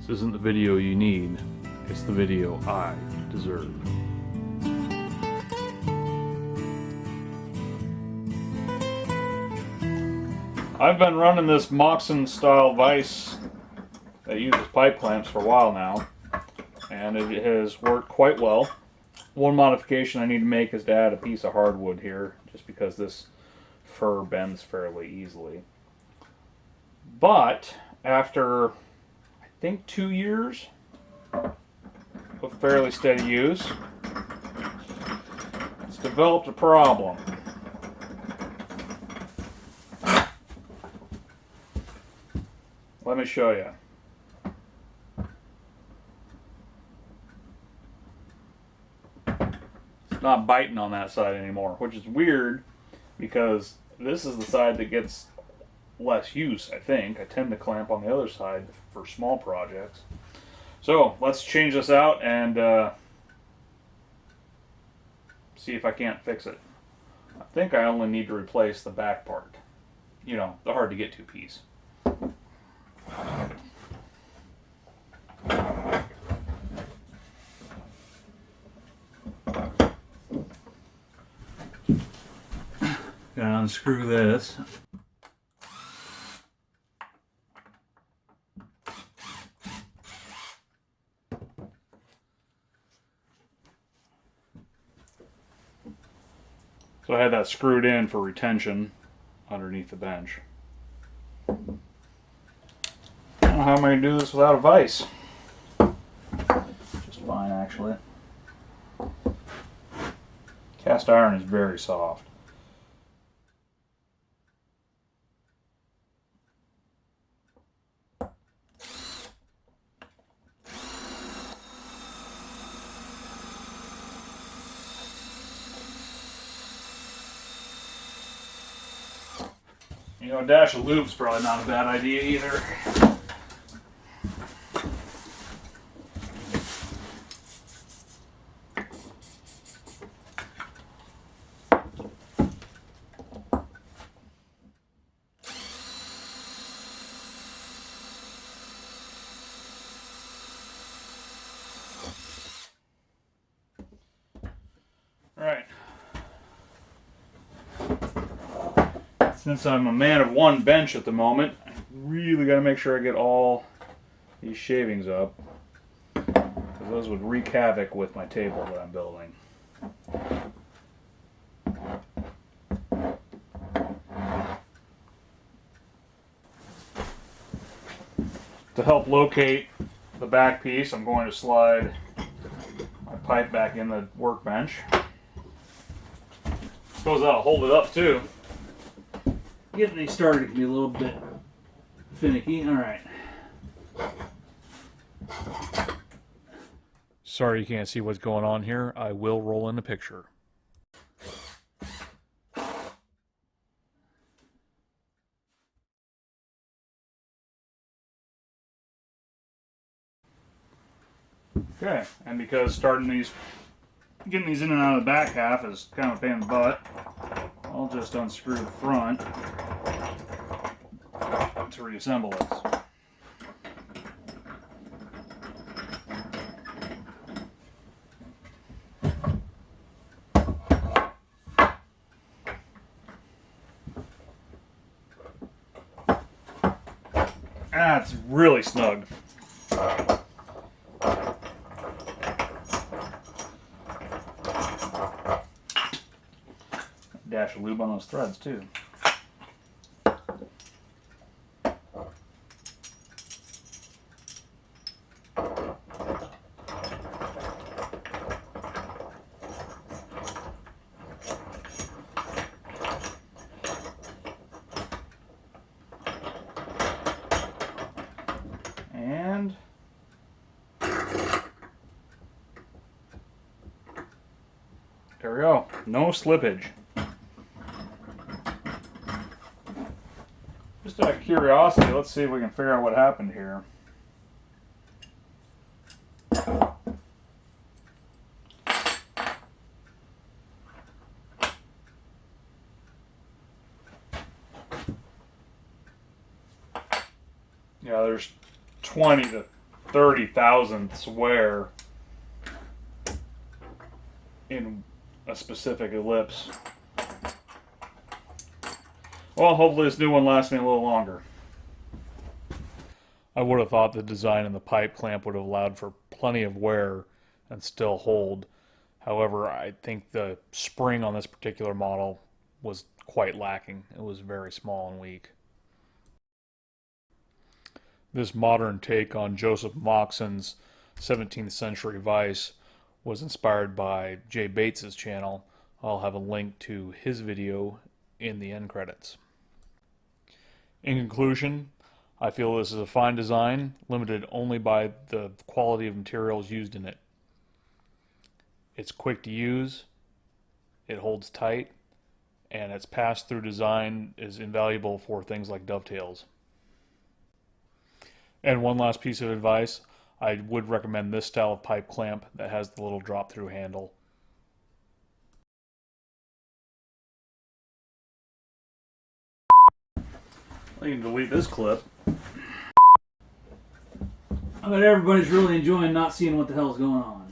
This isn't the video you need, it's the video I deserve. I've been running this Moxon style vise that uses pipe clamps for a while now, and it has worked quite well. One modification I need to make is to add a piece of hardwood here, just because this fur bends fairly easily. But after, I think, 2 years of fairly steady use, it's developed a problem. Let me show you. It's not biting on that side anymore, which is weird because this is the side that gets less use, I think. I tend to clamp on the other side for small projects. So let's change this out and see if I can't fix it. I think I only need to replace the back part. You know, the hard to get to piece. Gotta unscrew this. So I had that screwed in for retention underneath the bench. I don't know how I'm going to do this without a vise. Just fine, actually. Cast iron is very soft. You know, a dash of lube's probably not a bad idea either. Right. Since I'm a man of one bench at the moment, I really got to make sure I get all these shavings up, because those would wreak havoc with my table that I'm building. To help locate the back piece, I'm going to slide my pipe back in the workbench. Suppose that'll hold it up too. Getting these started can be a little bit finicky. Alright. Sorry you can't see what's going on here. I will roll in the picture. Okay, and because getting these in and out of the back half is kind of a pain in the butt, I'll just unscrew the front to reassemble this. Ah, it's really snug. Dash of lube on those threads too. And there we go. No slippage. Just out of curiosity, let's see if we can figure out what happened here. Yeah, there's 20 to 30 thousandths wear in a specific ellipse. Well, hopefully this new one lasts me a little longer. I would have thought the design in the pipe clamp would have allowed for plenty of wear and still hold. However, I think the spring on this particular model was quite lacking. It was very small and weak. This modern take on Joseph Moxon's 17th century Vise was inspired by Jay Bates's channel. I'll have a link to his video in the end credits. In conclusion, I feel this is a fine design, limited only by the quality of materials used in it. It's quick to use, it holds tight, and its pass-through design is invaluable for things like dovetails. And one last piece of advice, I would recommend this style of pipe clamp that has the little drop-through handle. I can delete this clip. I bet everybody's really enjoying not seeing what the hell's going on.